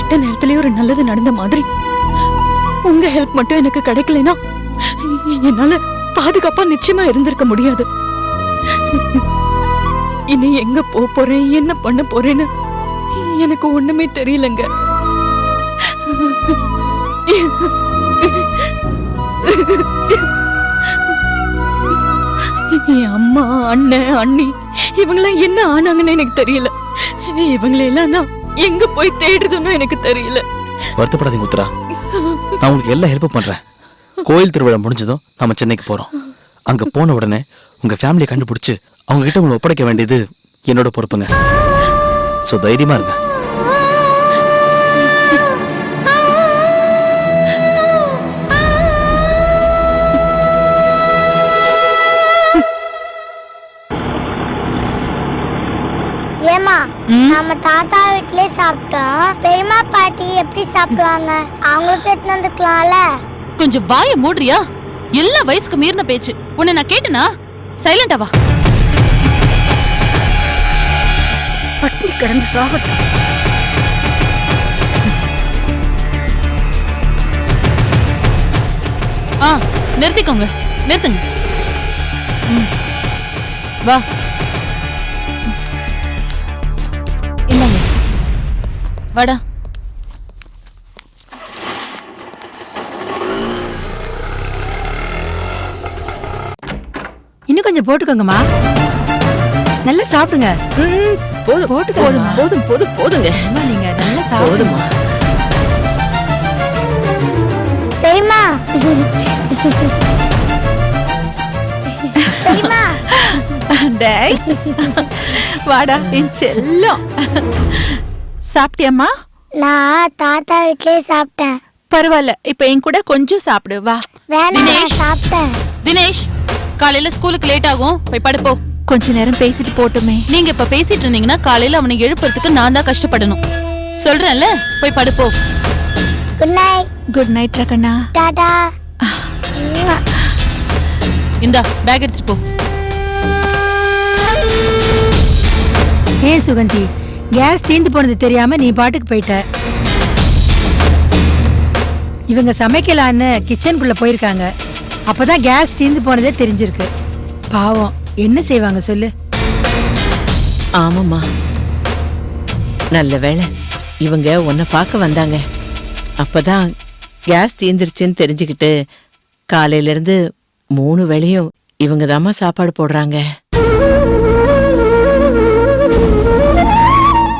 கெட்ட நேரத்திலேயே ஒரு நல்லது நடந்த மாதிரி உங்க ஹெல்ப் மட்டும் எனக்கு கிடைக்கலனா என்னால பாதுகாப்பா நிச்சயமா இருந்திருக்க முடியாது. இனி எங்க போறேன், என்ன பண்ண போறேன்னு எனக்கு ஒண்ணுமே தெரியலங்க. என் அம்மா, அண்ணன், அண்ணி இவங்கெல்லாம் என்ன ஆனாங்கன்னு எனக்கு தெரியல. இவங்களெல்லாம் நான் எங்க போய் தேடுறதுன்னு எனக்கு தெரியல. வருத்தப்படாதீங்க உத்தரா, நான் உங்களுக்கு எல்லா ஹெல்ப் பண்றேன். கோயில் திருவிழா முடிஞ்சதும் நாம சென்னைக்கு போறோம். அங்க போன உடனே உங்க ஃபேமிலியை கண்டுபிடிச்சு அவங்க கிட்ட உங்களை ஒப்படைக்க வேண்டியது என்னோட பொறுப்புங்க. சோ தைரியமா இருங்க. ஏமா, நம்ம தாத்தா வீட்லயே சாப்பிட்டோம். பெரியம்மா பாட்டி எப்படி சாப்பிடுவாங்க? அவங்களுக்கு எடுத்து வந்துக்கலாம்ல. கொஞ்சம் வாய மூடுறியா? எல்லா வயசுக்கு மீறின பேச்சு. உன்னை நான் கேட்டனா? சைலண்டா வா. பட்டினி கிடந்து சாகட்டும். நிறுத்திக்கோங்க, நிறுத்துங்க. வா, இல்லங்க, வாடா. இன்னும் கொஞ்சம் போட்டுக்கோங்கம்மா. நல்லா சாப்பிடுங்க. போதும் போதும் போதும் போதும் போதுங்க. நீங்க நல்லா சாப்பிடுமா. பெரியம்மா, பெரியம்மா, டேய் வாடா என் செல்லம். சாப்பிட்டியம்மா? நான் தாத்தா வீட்லயே சாப்பிட்டேன். பரவாயில்ல, இப்ப என் கூட கொஞ்சம் சாப்பிடு வா. வேணாம், நான் சாப்பிட்டேன். தினேஷ், காலையில ஸ்கூலுக்கு லேட் ஆகும், போய் படுப்போ. கொஞ்ச நேரம் பேசிட்டு போட்டுமே. நீங்க இப்ப பேசிட்டு இருந்தீங்கன்னா காலையில அவனை எழுப்புறதுக்கு நான் தான் கஷ்டப்படணும். சொல்றேன்ல, போய் படுப்போ. Good night. குட் நைட் ரகண்ணா. டாடா. இந்தா பேக் எடுத்துட்டு போ. ஏன் சுகந்தி, கேஸ் தீந்து போனது தெரியாம நீ பாட்டுக்கு போயிட்ட. இவங்க சமைக்கலான்னு கிச்சனுக்குள்ள போயிருக்காங்க. அப்பதான் கேஸ் தீந்து போனதே தெரிஞ்சிருக்கு. பாவம், என்ன செய்வாங்க சொல்லு. ஆமாம்மா, நல்ல வேளை இவங்க உன்னை பார்க்க வந்தாங்க. அப்பதான் கேஸ் தீந்துருச்சுன்னு தெரிஞ்சுக்கிட்டு காலையில இருந்து 3 வேளையும் இவங்க தாம்மா சாப்பாடு போடுறாங்க.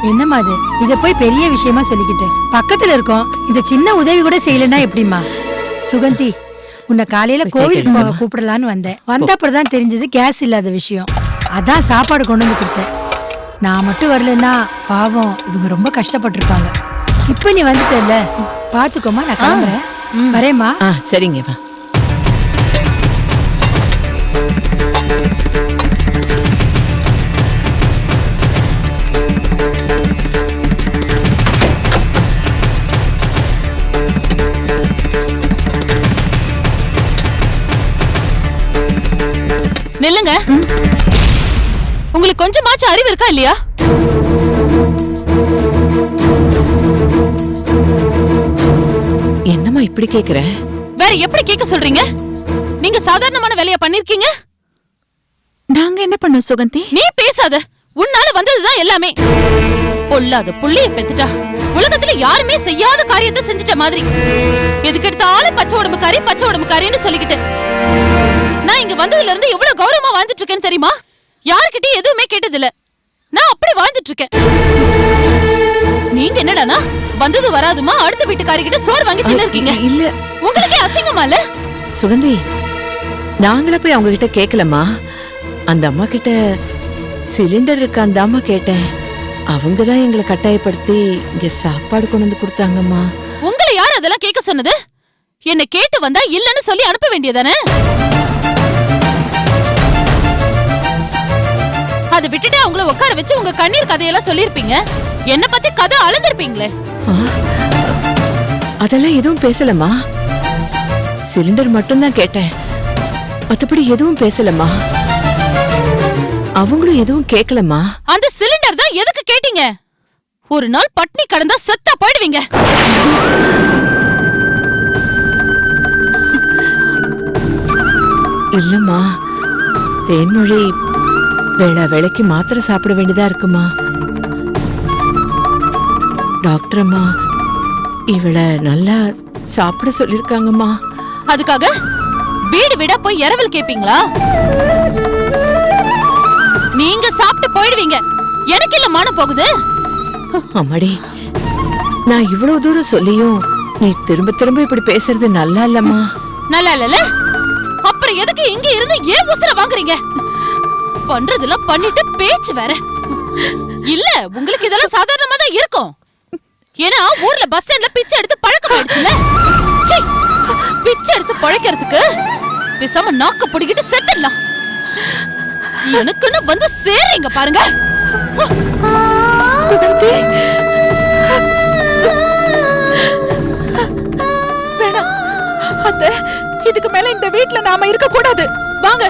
என்னம்மா அது, இத போய் பெரிய விஷயமா சொல்லிக்கிட்டு பக்கத்துல இருக்கோம். இந்த சின்ன உதவி கூட செய்யலன்னா எப்படிமா? சுகந்தி, உன்னை காலையில கோவிலுக்கு போக கூப்பிடலான்னு வந்தேன். வந்த அப்புறம் தான் தெரிஞ்சது கேஸ் இல்லாத விஷயம். அதான் சாப்பாடு கொண்டு வந்து கொடுத்தேன். நான் மட்டும் வரலன்னா பாவம் இவங்க ரொம்ப கஷ்டப்பட்டிருப்பாங்க. இப்ப நீ வந்துட்டல, பாத்துக்கோமா. நான் கிளம்புறேன். வரேம்மா. சரிங்க வா. நில்லுங்க. உங்களுக்கு கொஞ்சமாச்சும் அறிவு இருக்கா இல்லையா? என்னம்மா இப்படி கேக்குற? வேற எப்படி கேட்க சொல்றீங்க? நீங்க சாதாரணமான வேலைய பண்ணிருக்கீங்க. நாங்க என்ன பண்ணோம் சுகந்தி? நீ பேசாத. உன்னால வந்ததுதான் எல்லாமே. பொல்லாத புள்ளைய பெத்துட்டா. உலகத்துல யாருமே செய்யாத காரியத்தை செஞ்சிட்ட மாதிரி. எதுக்கெடுத்தாலும் பச்சை உடம்புக்காரின்னு சொல்லிக்கிட்டு நான் இங்க வந்ததுல இருந்து எவ்வளவு கௌரவமா வாழ்ந்துட்டு இருக்கேன்னு தெரியுமா? யாருக்கிட்டயும் எதுவுமே கேட்டதில்ல. நான் அப்படி வாழ்ந்துட்டு இருக்கேன். நீங்க என்னடானா வந்தது வராதுமா அடுத்த வீட்டுக்காரிக்கிட்ட சோறு வாங்கி தின்னுருக்கீங்க. இல்ல, உங்களுக்கே அசிங்கமா இல்ல? சுகந்தி, நாங்கள போய் அவங்க கிட்ட கேட்கலம்மா. அந்த அம்மா கிட்ட சிலிண்டர் இருக்கான்னு தாம்மா கேட்டேன். அவங்கதான் எங்களை கட்டாயப்படுத்தி இங்க சாப்பாடு கொண்டு வந்து கொடுத்தாங்கம்மா. உங்களை யார் அதெல்லாம் கேட்க சொன்னது? என்ன கேட்டு வந்தா இல்லன்னு சொல்லி அனுப்ப வேண்டியதானே? அதை விட்டுட்டு அவங்கள உட்கார வச்சு உங்க கண்ணீர் கதையெல்லாம் சொல்லிருப்பீங்க. என்ன பத்தி கதை அளந்திருப்பீங்களே. அதெல்லாம் எதுவும் பேசலம்மா. சிலிண்டர் மட்டும்தான் கேட்டேன், மத்தபடி எதுவும் பேசலம்மா. அவங்களும் எதுவும் கேட்கலம்மா. அந்த சிலிண்டர் தான் எதுக்கு கேட்டீங்க? ஒரு நாள் பட்னி கடந்தா செத்தா போயிடுவீங்க. இல்லம்மா, தேன்மொழி வேளைக்கு மாத்திரை சாப்பிட வேண்டியதா இருக்குமா. டாக்டர் அம்மா இவளை நல்லா சாப்பிட சொல்லிருக்காங்கம்மா. அதுக்காக வீடு வீடா போய் இரவல் கேப்பீங்களா? நீங்க சாப்பிட்டு போயிடுவீங்க. எனக்கு இல்ல மானம் போகுது. அம்மாடி, நான் இவ்வளவு தூரம் சொல்லியும் நீ திரும்ப திரும்ப இப்படி பேசுறது நல்லா இல்லம்மா. நல்லா இல்ல? அப்புறம் எதுக்கு இங்க இருந்து ஏன் உசுர வாங்குறீங்க? பண்றதெல்லாம் பண்ணிட்டு பேச்சு வேற. இல்ல, உங்களுக்கு இதெல்லாம் சாதாரணமா தான் இருக்கும். ஏன்னா ஊர்ல பஸ் ஸ்டாண்ட்ல பிச்சை எடுத்து பழக்கம் ஆயிடுச்சுல. பிச்சை எடுத்து பழைக்கிறதுக்கு பேசாம நாக்க பிடிக்கிட்டு செத்துடலாம். எனக்குன்னு வந்து சேருங்க பாருங்க. சுகந்தி, வேணாம் அத்தை, இதுக்கு மேல இந்த வீட்ல நாம இருக்க கூடாது. வாங்க,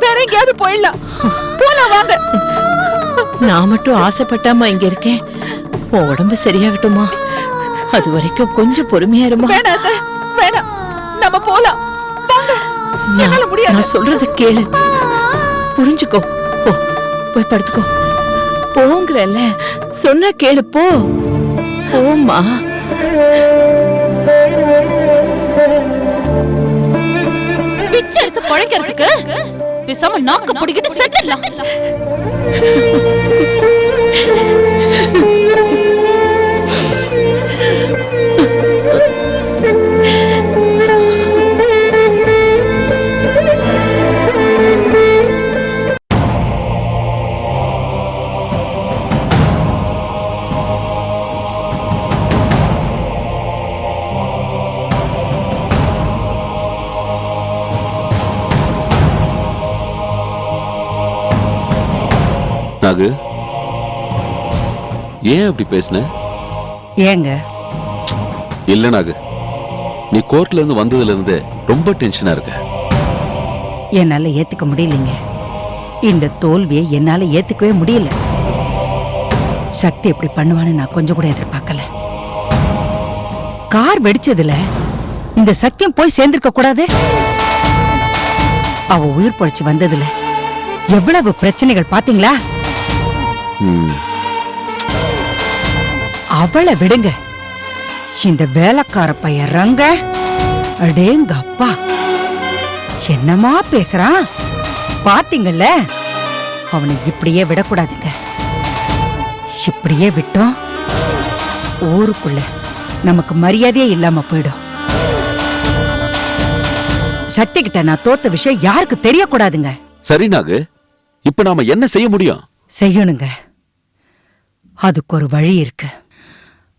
வேற எங்கேயாவது போயிடலாம். போலாம் வாங்க. நான் மட்டும் ஆசைப்பட்டாமா இங்க இருக்கேன். உன் உடம்பு சரியாகட்டுமா, அது வரைக்கும் கொஞ்சம் பொறுமையா இருமா. வேணாம் அத்தை, வேணாம், நம்ம போலாம். வாங்க. என்னால முடியாது. நான் சொல்றது கேளு, புரிஞ்சுக்கோ. போ, போய் படுத்துக்கோ. போங்கறல்ல, சொன்னா கேளு. போ, போம்மா. பிச்சை எடுத்து பழைக்கிறதுக்கு பேசாம நாக்க பிடிக்கிட்டு செத்துடலாம். நாகு, ஏன் அப்படி பேசுன? ஏங்க? இல்ல நாகு, நீ கோர்ட்ல இருந்து வந்ததுல இருந்து ரொம்ப டென்ஷனா இருக்க. என்னால ஏத்துக்க முடியலைங்க. இந்த தோல்வியை என்னால ஏத்துக்கவே முடியல. சக்தி எப்படி பண்ணுவான்னு நான் கொஞ்சம் கூட எதிர்பார்க்கல. கார் வெடிச்சதுல இந்த சத்தியம் போய் சேர்ந்திருக்க கூடாது. அவ உயிர் பொழைச்சு வந்ததுல எவ்வளவு பிரச்சனைகள் பாத்தீங்களா? அவளை விடுங்க, இந்த வேலைக்கார பையன் ரங்க, அடேங்க அப்பா, என்னமா பேசுறான் பாத்தீங்கல்ல? அவனை இப்படியே விடக்கூடாதுங்க. இப்படியே விட்டோம் ஊருக்குள்ள நமக்கு மரியாதையே இல்லாம போயிடும். சக்தி கிட்ட நான் தோத்த விஷயம் யாருக்கு தெரியக்கூடாதுங்க. சரி நாகு, இப்ப நாம என்ன செய்ய முடியும்? செய்யணுங்க, அதுக்கு ஒரு வழி இருக்கு.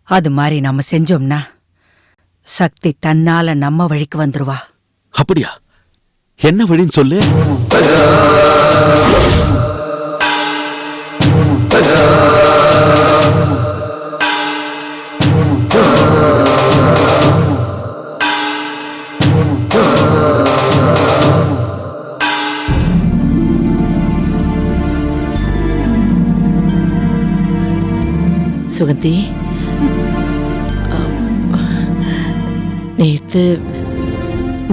அது மாதிரி நாம செஞ்சோம்னா சக்தி தன்னால நம்ம வழிக்கு வந்துருவா. அப்படியா? என்ன வழின்னு சொல்லு. சுகந்தி,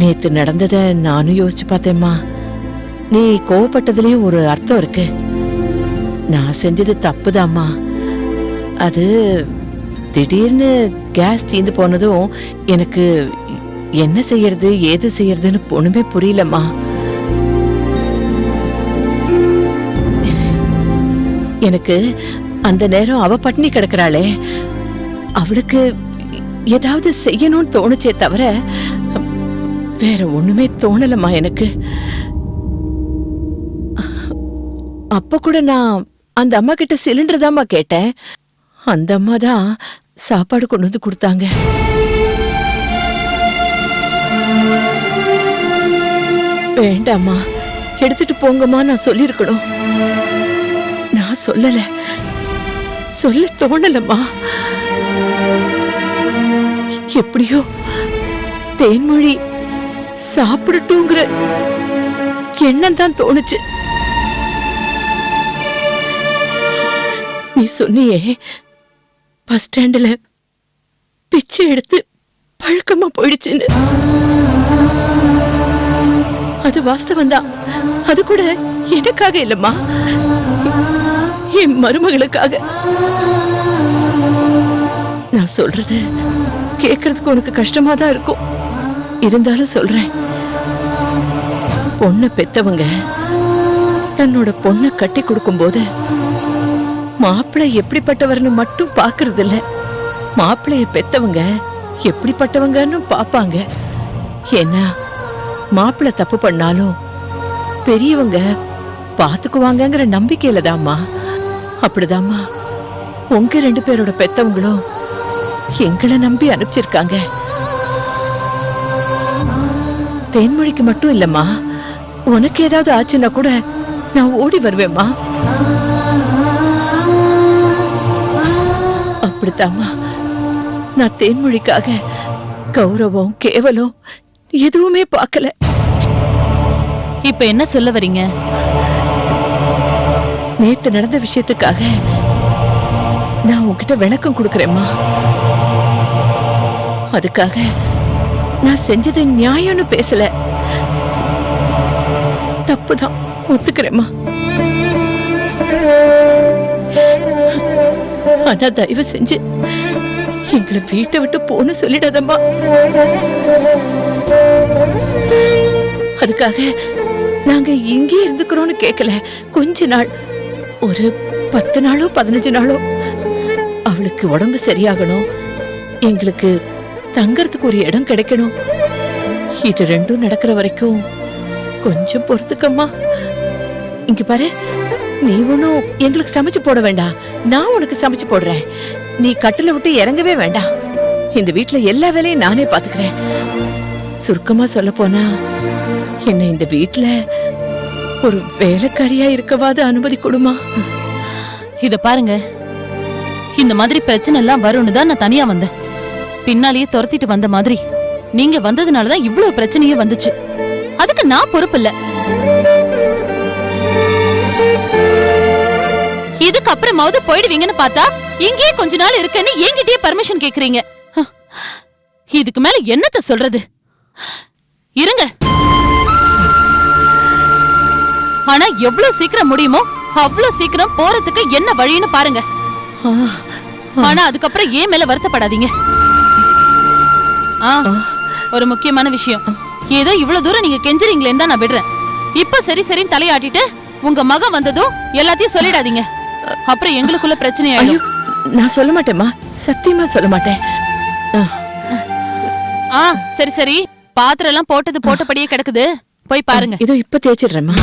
நேத்து நடந்தத நானும் யோசிச்சு பார்த்தேம்மா. நீ கோவப்பட்டதுலயும் ஒரு அர்த்தம் இருக்கு. நான் செஞ்சது தப்புதாம்மா. அது திடீர்னு கேஸ் தீந்து போனதும் எனக்கு என்ன செய்யறது ஏது செய்யறதுன்னு ஒண்ணுமே புரியலம்மா. எனக்கு அந்த நேரம் அவ பட்டினி கிடக்குறாளே, அவளுக்கு ஏதாவது செய்யணும்னு தோணுச்சே தவிர வேற ஒண்ணுமே தோணலம்மா எனக்கு. அப்ப கூட நான் அந்த அம்மா கிட்ட சிலிண்டர் தாம்மா கேட்டேன். அந்த அம்மா தான் சாப்பாடு கொண்டு வந்து கொடுத்தாங்க. வேண்டாம்மா, எடுத்துட்டு போங்கம்மா நான் சொல்லிருக்கணும். நான் சொல்லல, சொல்ல தோணலம்மா. எப்படியோ தேன்மொழி சாப்பிடட்டுங்கிற எண்ணம் தான் தோணுச்சு. நீ சொன்னியே பஸ் ஸ்டாண்டுல பிச்சை எடுத்து பழக்கமா போயிடுச்சுன்னு. அது வாஸ்தவம் தான். அது கூட எனக்காக இல்லம்மா, என் மருமகளுக்காக. நான் சொல்றது கேக்குறதுக்கு உனக்கு கஷ்டமா தான் இருக்கும், இருந்தாலும் சொல்றேன். பொண்ணை பெத்தவங்க தன்னோட பொண்ணை கட்டி கொடுக்கும் போது மாப்பிள்ளை எப்படிப்பட்டவர்னு மட்டும் பாக்குறது இல்ல, மாப்பிள்ளைய பெத்தவங்க எப்படிப்பட்டவங்கன்னு பாப்பாங்க. ஏன்னா மாப்பிள்ளை தப்பு பண்ணாலும் பெரியவங்க பாத்துக்குவாங்கங்கிற நம்பிக்கையில தாம்மா. அப்படிதாம்மா உங்க 2 பேரோட பெத்தவங்களும் எங்களை நம்பி அனுப்பிச்சிருக்காங்க. தேன்மொழிக்கு மட்டும் இல்லம்மா, உனக்கு ஏதாவது ஆச்சுன்னா கூட நான் ஓடி வருவேம்மா. அப்படித்தாம்மா நான் தேன்மொழிக்காக கௌரவம் கேவலம் எதுவுமே பார்க்கல. இப்ப என்ன சொல்ல வரீங்க? நேத்து நடந்த விஷயத்துக்காக நான் உன்கிட்ட விளக்கம் கொடுக்கறேம்மா. அதுக்காக நான் செஞ்சது நியாயம்னு பேசல, தப்புதான் ஒத்துக்கிறேம்மா. ஆனா தயவு செஞ்சு எங்களை வீட்டை விட்டு போன்னு சொல்லிடாதம்மா. அதுக்காக நாங்க இங்கே இருந்துக்கிறோம்னு கேட்கல. கொஞ்ச நாள், ஒரு 10 நாளோ 15 நாளோ அவளுக்கு உடம்பு சரியாகணும், எங்களுக்கு தங்கறதுக்கு ஒரு இடம் கிடைக்கணும். இது 2ம் நடக்கிற வரைக்கும் கொஞ்சம் பொறுத்துக்கம்மா. இங்க பாரு, நீ ஒன்னும் எங்களுக்கு சமைச்சு போட வேண்டாம், நான் உனக்கு சமைச்சு போடுறேன். நீ கட்டில விட்டு இறங்கவே வேண்டாம். இந்த வீட்டுல எல்லா வேலையும் நானே பாத்துக்கிறேன். சுருக்கமா சொல்ல போனா என்ன இந்த வீட்டுல ஒரு வேலைக்காரியா இருக்கவாது அனுமதி கொடுமா. இத பாருங்க, இந்த மாதிரி பிரச்சனை எல்லாம் வரும்னு தான் நான் தனியா வந்தேன். பின்னாலேயே துரத்திட்டு வந்த மாதிரி நீங்க வந்ததுனாலதான் இவ்வளவு பிரச்சனையும் வந்துச்சு. அதுக்கு நான் பொறுப்பு இல்ல. இதுக்கு அப்புறமாவது போயிடுவீங்கன்னு பார்த்தா இங்கேயே கொஞ்ச நாள் இருக்கேன்னு என்கிட்டயே பர்மிஷன் கேக்குறீங்க. இதுக்கு மேல என்னத்த சொல்றது? இருங்க. ஆனா எவ்வளவு சீக்கிரம் முடியுமோ அவ்வளவு சீக்கிரம் போறதுக்கு என்ன வழின்னு பாருங்க. ஆனா அதுக்கப்புறம் ஏன் மேல வருத்தப்படாதீங்க. ஒரு முக்கியமான விஷயம், ஏதோ இவ்வளவு தூரம் நீங்க கெஞ்சுறீங்களேன்னு தான் நான் விடுறேன். இப்ப சரி சரின்னு தலையாட்டிட்டு உங்க மகன் வந்ததும் எல்லாத்தையும் சொல்லிடாதீங்க, அப்புறம் எங்களுக்குள்ள பிரச்சனை ஆயிடும். நான் சொல்ல மாட்டேம்மா, சத்தியமா சொல்ல மாட்டேன். சரி சரி, பாத்திரம் எல்லாம் போட்டது போட்டபடியே கிடக்குது, போய் பாருங்க. இதோ இப்ப தேய்ச்சிடுறேம்மா.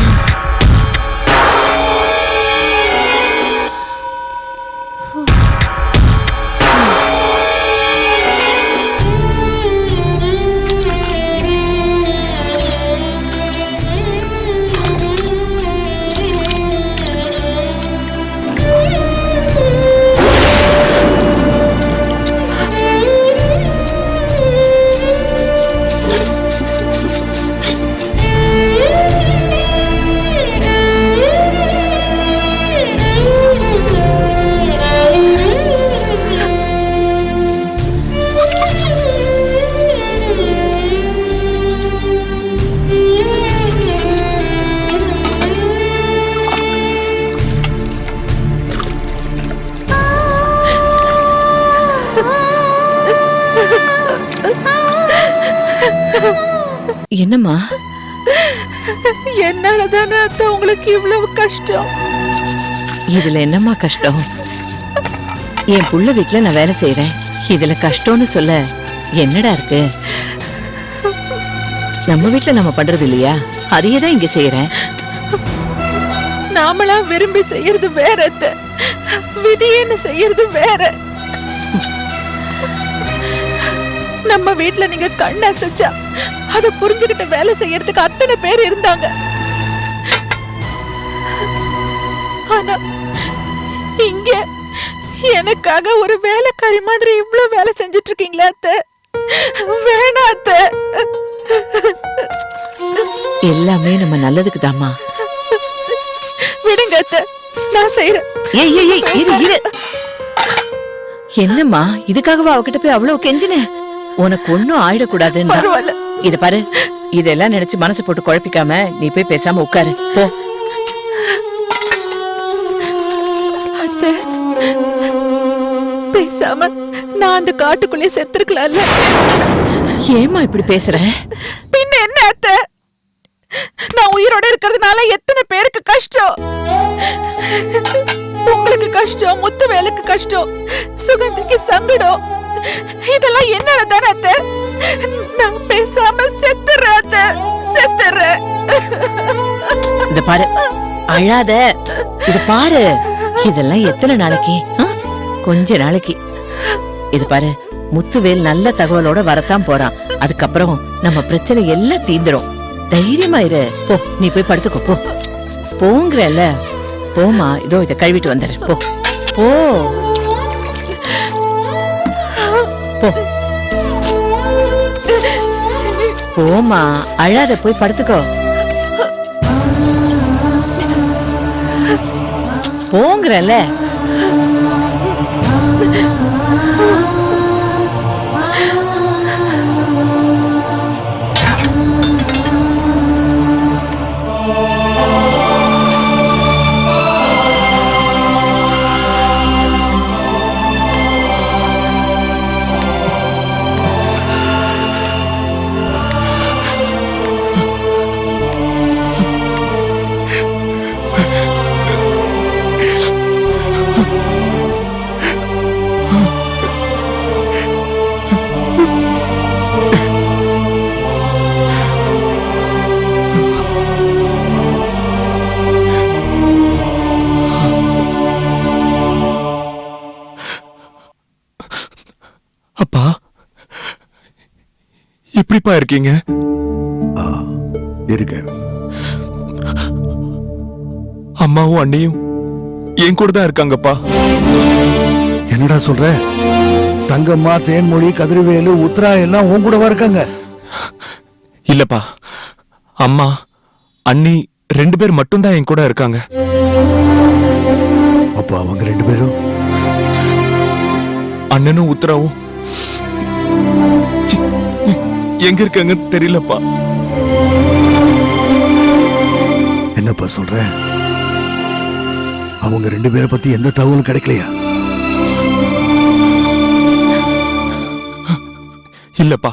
என்னம்மா? என்னாலதானே அத்தை உங்களுக்கு இவ்வளவு கஷ்டம்? இதுல என்னம்மா கஷ்டம்? என் புள்ள வீட்டுல நான் வேலை செய்யறேன், இதுல கஷ்டம்னு சொல்ல என்னடா இருக்கு? நம்ம வீட்டுல நம்ம பண்றது இல்லையா, அதையே தான் இங்க செய்யறேன். நாமளா விரும்பி செய்யறது வேற அத்தை, விதியேன்னு செய்யறது வேற. நம்ம வீட்டுல நீங்க கண் அசைச்சா அதை புரிஞ்சுக்கிட்டு வேலை செய்யறதுக்கு அத்தனை பேர் இருந்தாங்க. ஆனா இங்க எனக்காக ஒரு வேலைக்காரி மாதிரி இவ்வளவு வேலை செஞ்சுட்டு இருக்கீங்களா அத்தை? வேணாம் அத்தை. எல்லாமே நம்ம நல்லதுக்கு தாம்மா. விடுங்க அத்தை, நான் செய்யறேன். ஏய் ஏய் ஏய், இரு இரு. என்னம்மா இதுக்காகவா அவகிட்ட போய் அவ்வளவு கெஞ்சின? உனக்கு ஒண்ணும் ஆயிடக்கூடாதுன்னு பரவாயில்ல. இத பாரு, இதெல்லாம் நினைச்சு மனசு போட்டு குழப்பிக்காம நீ போய் பேசாம உட்காரு போ. அத்தை, பேசாம நான் அந்த காட்டுக்குள்ளே செத்துருக்கலாம்ல. ஏம்மா இப்படி பேசுற? பின்ன என்ன அத்தை, நான் உயிரோட இருக்கிறதுனால எத்தனை பேருக்கு கஷ்டம். உங்களுக்கு கஷ்டம், முத்துவேலுக்கு கஷ்டம், சுகந்திக்கு சங்கடம். இதெல்லாம் என்னால தானே அத்தை? நான் பேசாம செத்துறேன் அத்தை, செத்துறேன். இத பாரு, அழாத. இத பாரு, இதெல்லாம் எத்தனை நாளைக்கு? கொஞ்ச நாளைக்கு. இது பாரு, முத்துவேல் நல்ல தகவலோட வரத்தான் போறான். அதுக்கப்புறம் நம்ம பிரச்சனை எல்லாம் தீந்துடும். தைரியமா இரு. போ, நீ போய் படுத்துக்கோ. போ போங்கறல. போமா, இதோ இத கழுவிட்டு வந்துடுறேன். போ போ போ போமா, அழாத, போய் படுத்துக்கோ. போங்கறல. அப்பா, எப்படிப்பா இருக்கீங்க? இருக்க. அம்மாவும் அண்ணியும் என் கூட தான் இருக்காங்கப்பா. என்னடா சொல்ற? தங்கம்மா, தேன்மொழி, கதிர்வேலு, உத்ரா எல்லாம் உன் கூடவா இருக்காங்க? இல்லப்பா, அம்மா அண்ணி 2 பேர் மட்டும்தான் என் கூட இருக்காங்க. அப்ப அவங்க 2 பேரும்? அண்ணனும் உத்தராவும் எங்க இருக்காங்க தெரியலப்பா. என்னப்பா சொல்ற? அவங்க 2 பேரை பத்தி எந்த தகவலும் கிடைக்கலையா? இல்லப்பா.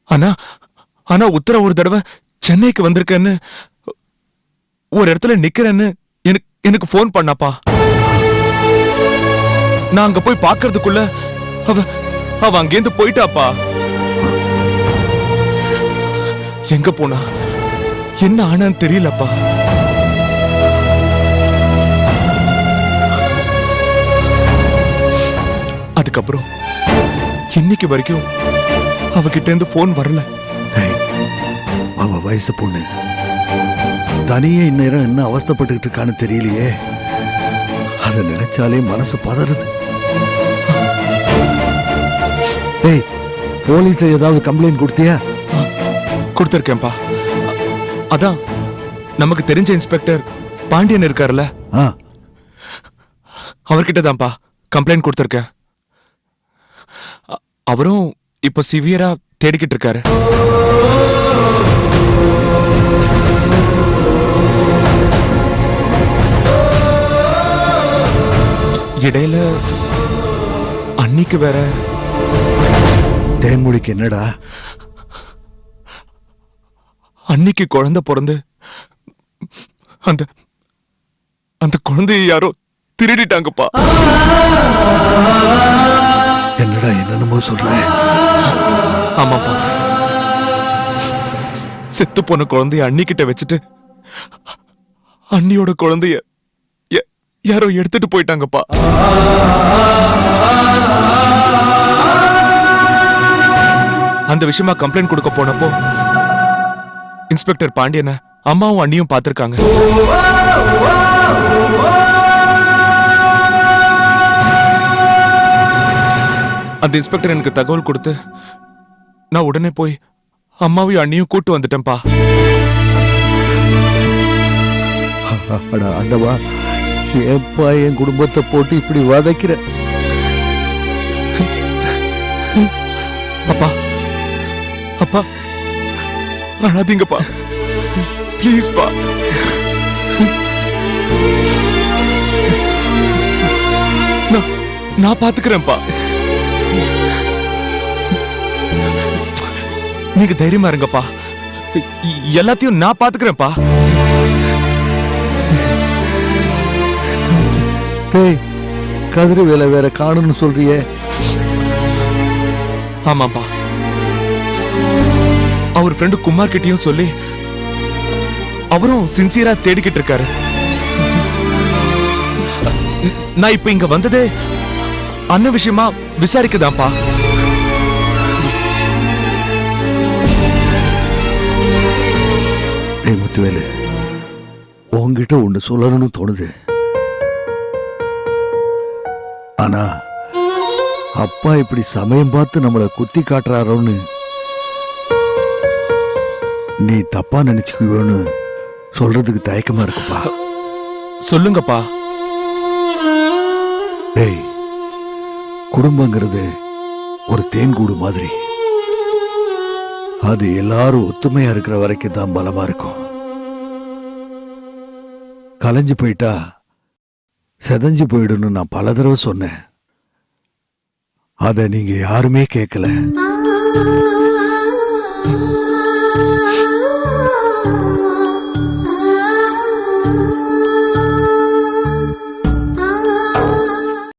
ஆனா ஆனா உத்தரா ஒரு தடவை சென்னைக்கு வந்திருக்கேன்னு, ஒரு இடத்துல நிக்கிறேன்னு எனக்கு போன் பண்ணாப்பா. நான் அங்க போய் பாக்குறதுக்குள்ள அவ அங்கேருந்து போயிட்டாப்பா. எங்க போனா, என்ன ஆனான்னு தெரியலப்பா. அதுக்கப்புறம் இன்னைக்கு வரைக்கும் அவகிட்ட இருந்து போன் வரல. அவ வயசு பொண்ணு, தனியே இந்நேரம் என்ன அவஸ்தைப்பட்டுக்கிட்டு இருக்கான்னு தெரியலையே. அதை நினைச்சாலே மனசு பதறுது. ஏய், போலீஸ்ல ஏதாவது கம்ப்ளைண்ட் கொடுத்தியா? கொடுத்திருக்கேன்ப்பா. அதான் நமக்கு தெரிஞ்ச இன்ஸ்பெக்டர் பாண்டியன் இருக்காருல்ல, அவர்கிட்ட தான்ப்பா கம்ப்ளைண்ட் கொடுத்திருக்கேன். அவரும் இப்ப சிவியரா தேடிக்கிட்டு இருக்காரு. இடையில அன்னிக்கு வேற. தேன்மொழிக்கு என்னடா? அன்னிக்கு குழந்தை பிறந்து அந்த அந்த குழந்தையை யாரோ திருடிட்டாங்கப்பா. என்னடா என்னென்னமோ சொல்ற? ஆமாப்பா, செத்து போன குழந்தைய அன்னிக்கிட்ட வச்சுட்டு அன்னியோட குழந்தைய யாரோ எடுத்துட்டு போயிட்டாங்கப்பா. அந்த விஷயமா கம்ப்ளைண்ட் கொடுக்க போனப்போ இன்ஸ்பெக்டர் பாண்டியனை அம்மாவும் அண்ணியும் பார்த்திருக்காங்க. அந்த இன்ஸ்பெக்டர் எனக்கு தகவல் கொடுத்து நான் உடனே போய் அம்மாவையும் அண்ணியும் கூட்டு வந்துட்டேன்ப்பா. அண்டவா, ஏப்பா என் குடும்பத்தை போட்டு இப்படி வதைக்கிற? அப்பா அப்பா அழாதீங்கப்பா ப்ளீஸ்ப்பா. நான் பாத்துக்கிறேன்ப்பா. நீங்க தைரியமா இருங்கப்பா. எல்லாத்தையும் நான் பாத்துக்கிறேன்ப்பா. டேய் கதிரி வேலை வேற காணும்னு சொல்றியே? ஆமாப்பா, அவர் ஃப்ரெண்டு குமார் கிட்டயும் சொல்லி அவரும் சின்சியரா தேடிக்கிட்டு இருக்காரு. நான் இப்ப இங்க வந்ததே அண்ணன் விஷயமா விசாரிக்கதான்ப்பா. டேய் முத்துவேலு, உன்கிட்ட ஒண்ணு சொல்லணும்னு தோணுது. ஆனா அப்பா இப்படி சமயம் பார்த்து நம்மளை குத்தி காட்டுறாரோன்னு நீ தப்பா நினைச்சுக்குவோன்னு சொல்றதுக்கு தயக்கமா இருக்குப்பா. சொல்லுங்கப்பா. டேய், குடும்பங்கிறது ஒரு தேன்கூடு மாதிரி. அது எல்லாரும் ஒத்துமையா இருக்கிற வரைக்கும் தான் பலமா இருக்கும். கலைஞ்சு போயிட்டா செதஞ்சு போயிடுன்னு நான் பல தடவை சொன்னேன். அத நீங்க யாருமே கேட்கல.